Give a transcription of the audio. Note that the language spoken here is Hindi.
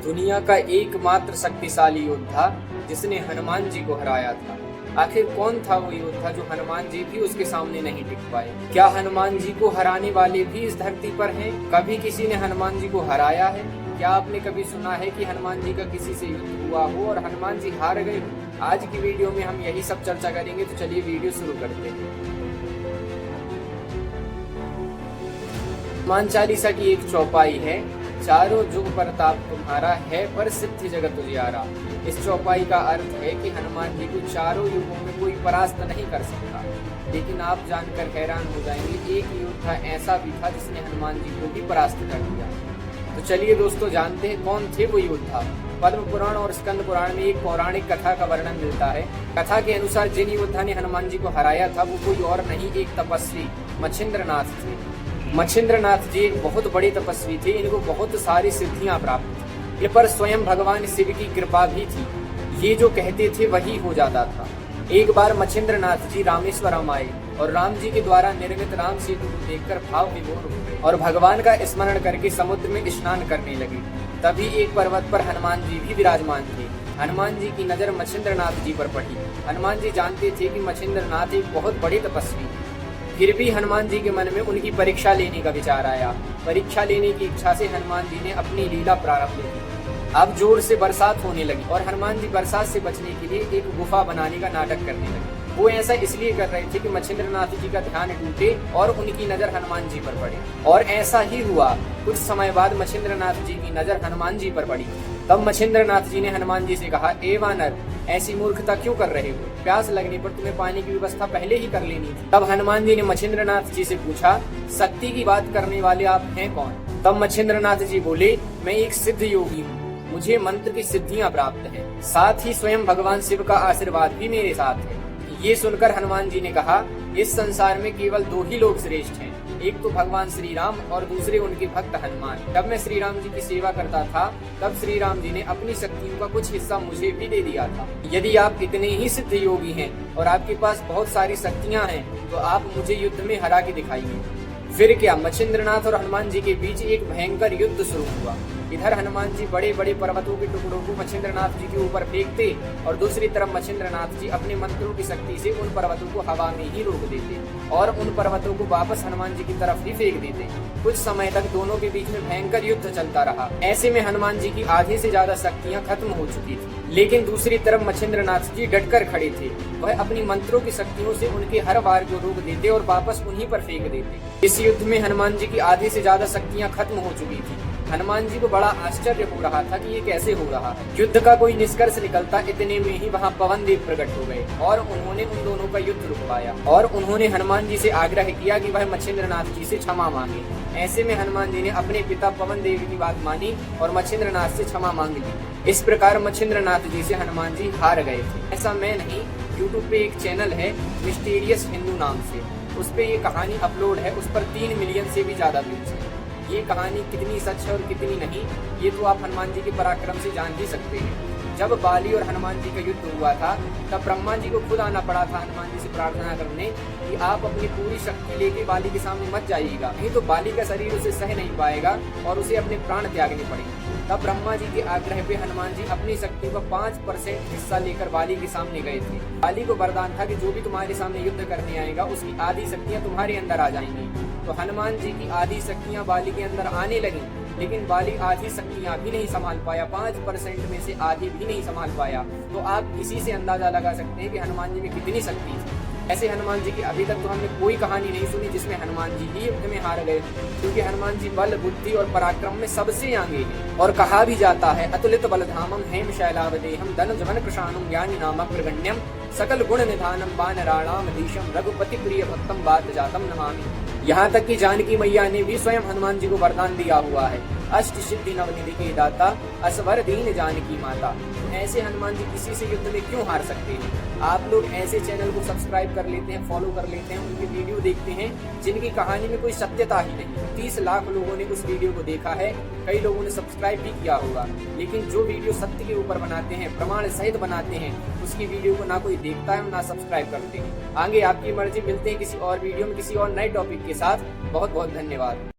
दुनिया का एकमात्र शक्तिशाली योद्धा जिसने हनुमान जी को हराया था। आखिर कौन था वो योद्धा जो हनुमान जी भी उसके सामने नहीं टिक पाए? क्या हनुमान जी को हराने वाले भी इस धरती पर हैं? कभी किसी ने हनुमान जी को हराया है? क्या आपने कभी सुना है कि हनुमान जी का किसी से युद्ध हुआ हो और हनुमान जी हार गए हो? आज की वीडियो में हम यही सब चर्चा करेंगे, तो चलिए वीडियो शुरू करते हैं। हनुमान चालीसा की एक चौपाई है, चारों जुग प्रताप तुम्हारा है पर सिद्ध जगत उजियारा। इस चौपाई का अर्थ है कि हनुमान जी को चारों युगों में कोई परास्त नहीं कर सकता। लेकिन आप जानकर हैरान हो जाएंगे, एक योद्धा ऐसा भी था जिसने हनुमान जी को भी परास्त कर दिया। तो चलिए दोस्तों, जानते हैं कौन थे वो योद्धा। पद्म पुराण और स्कंद पुराण में एक पौराणिक कथा का वर्णन मिलता है। कथा के अनुसार जिन योद्धा ने हनुमान जी को हराया था वो कोई और नहीं, एक तपस्वी मच्छिंद्रनाथ थे। मच्छिंद्रनाथ जी एक बहुत बड़े तपस्वी थे। इनको बहुत सारी सिद्धियां प्राप्त थी। इन पर स्वयं भगवान शिव की कृपा भी थी। ये जो कहते थे वही हो जाता था। एक बार मच्छिंद्रनाथ जी रामेश्वरम आए और राम जी के द्वारा निर्मित राम सेतु को देखकर भाव विभोर हो गए और भगवान का स्मरण करके समुद्र में स्नान करने लगे। तभी एक पर्वत पर हनुमान जी भी विराजमान थे। हनुमान जी की नजर मच्छिंद्रनाथ जी पर पड़ी। हनुमान जी जानते थे कि मच्छिंद्रनाथ एक बहुत बड़े तपस्वी। फिर भी हनुमान जी के मन में उनकी परीक्षा लेने का विचार आया। परीक्षा लेने की इच्छा से हनुमान जी ने अपनी लीला प्रारंभ की। अब जोर से बरसात होने लगी और हनुमान जी बरसात से बचने के लिए एक गुफा बनाने का नाटक करने लगे। वो ऐसा इसलिए कर रहे थे कि मच्छिंद्रनाथ जी का ध्यान टूटे और उनकी नजर हनुमान जी पर पड़े। और ऐसा ही हुआ। कुछ समय बाद मच्छिंद्रनाथ जी की नजर हनुमान जी पर पड़ी। तब मच्छिंद्रनाथ जी ने हनुमान जी से कहा, ए वानर, ऐसी मूर्खता क्यों कर रहे हो? प्यास लगने पर तुम्हें पानी की व्यवस्था पहले ही कर लेनी थी। तब हनुमान जी ने मच्छिंद्रनाथ जी से पूछा, शक्ति की बात करने वाले आप हैं कौन? तब मच्छिंद्रनाथ जी बोले, मैं एक सिद्ध योगी हूँ, मुझे मंत्र की सिद्धियां प्राप्त हैं। साथ ही स्वयं भगवान शिव का आशीर्वाद भी मेरे साथ है। ये सुनकर हनुमान जी ने कहा, इस संसार में केवल दो ही लोग श्रेष्ठ हैं, एक तो भगवान श्री राम और दूसरे उनके भक्त हनुमान। जब मैं श्री राम जी की सेवा करता था तब श्री राम जी ने अपनी शक्तियों का कुछ हिस्सा मुझे भी दे दिया था। यदि आप इतने ही सिद्ध योगी हैं और आपके पास बहुत सारी शक्तियां हैं तो आप मुझे युद्ध में हरा के दिखाइए। फिर क्या, मच्छिंद्रनाथ और हनुमान जी के बीच एक भयंकर युद्ध शुरू हुआ। इधर हनुमान जी बड़े बड़े पर्वतों के टुकड़ों को मच्छिंद्रनाथ जी के ऊपर फेंकते और दूसरी तरफ मच्छिंद्रनाथ जी अपने मंत्रों की शक्ति से उन पर्वतों को हवा में ही रोक देते और उन पर्वतों को वापस हनुमान जी की तरफ ही फेंक देते। कुछ समय तक दोनों के बीच में भयंकर युद्ध चलता रहा। ऐसे में हनुमान जी की आधे से ज्यादा शक्तियां खत्म हो चुकी थी। लेकिन दूसरी तरफ मच्छिंद्रनाथ जी डटकर खड़े थे। वह अपनी मंत्रों की शक्तियों से उनके हर वार को रोक देते और वापस उन्हीं पर फेंक देते। इस युद्ध में हनुमान जी की आधे से ज्यादा शक्तियां खत्म हो चुकी थी। हनुमान जी को बड़ा आश्चर्य हो रहा था कि ये कैसे हो रहा है। युद्ध का कोई निष्कर्ष निकलता इतने में ही वहाँ पवन देव प्रकट हो गए और उन्होंने उन दोनों का युद्ध रुकवाया और उन्होंने हनुमान जी से आग्रह किया कि वह मच्छिंद्रनाथ जी से क्षमा मांगे। ऐसे में हनुमान जी ने अपने पिता पवन देव की बात मानी और मच्छिंद्रनाथ से क्षमा मांग ली। इस प्रकार मच्छिंद्रनाथ जी से हनुमान जी हार गए थे। ऐसा मैं नहीं, यूट्यूब पे एक चैनल है मिस्टीरियस हिंदू नाम से, उस पे ये कहानी अपलोड है। उस पर 3 मिलियन से भी ज्यादा व्यूज है। ये कहानी कितनी सच है और कितनी नहीं, ये तो आप हनुमान जी के पराक्रम से जान ही सकते हैं। जब बाली और हनुमान जी का युद्ध हुआ था तब ब्रह्मा जी को खुद आना पड़ा था हनुमान जी से प्रार्थना करने कि आप अपनी पूरी शक्ति लेके बाली के सामने मत जाइएगा, नहीं तो बाली का शरीर उसे सह नहीं पाएगा और उसे अपने प्राण त्यागने पड़ेंगे। तब ब्रह्मा जी के आग्रह पे हनुमान जी अपनी शक्ति का 5% हिस्सा लेकर बाली के सामने गए थे। बाली को वरदान था कि जो भी तुम्हारे सामने युद्ध करने आएगा उसकी आधी शक्तियां तुम्हारे अंदर आ जाएंगी। तो हनुमान जी की आधी शक्तियां बाली के अंदर आने लगी, लेकिन बाली आधी शक्तियां भी नहीं संभाल पाया, 5% में से आधी भी नहीं संभाल पाया। तो आप इसी से अंदाजा लगा सकते हैं कि हनुमान जी में कितनी शक्ति थी। ऐसे हनुमान जी की अभी तक तो हमने कोई कहानी नहीं सुनी जिसमें हनुमान जी ही युद्ध में हार गए, क्योंकि हनुमान जी बल, बुद्धि और पराक्रम में सबसे आगे हैं। और कहा भी जाता है, अतुलित बलधामम हेम शैलावदेहम धन जवन कृशाणम ज्ञानी नामक प्रगण्यम सकल गुण निधानम वानराणाम धीशम रघुपति प्रिय भक्तम बात जातम नमामि। यहाँ तक कि जानकी मैया ने भी स्वयं हनुमान जी को वरदान दिया हुआ है, अष्ट सिद्धि नवनिधि के दाता असवर दीन जानकी माता। ऐसे हनुमान जी किसी से युद्ध में क्यों हार सकते हैं? आप लोग ऐसे चैनल को सब्सक्राइब कर लेते हैं, फॉलो कर लेते हैं, उनकी वीडियो देखते हैं जिनकी कहानी में कोई सत्यता ही नहीं। 30 लाख लोगों ने उस वीडियो को देखा है, कई लोगों ने सब्सक्राइब भी किया होगा, लेकिन जो वीडियो सत्य के ऊपर बनाते हैं, प्रमाण सहित बनाते हैं, उसकी वीडियो को ना कोई देखता है ना सब्सक्राइब करते हैं। आगे आपकी मर्जी। मिलते हैं किसी और वीडियो में किसी और नए टॉपिक के साथ। बहुत बहुत धन्यवाद।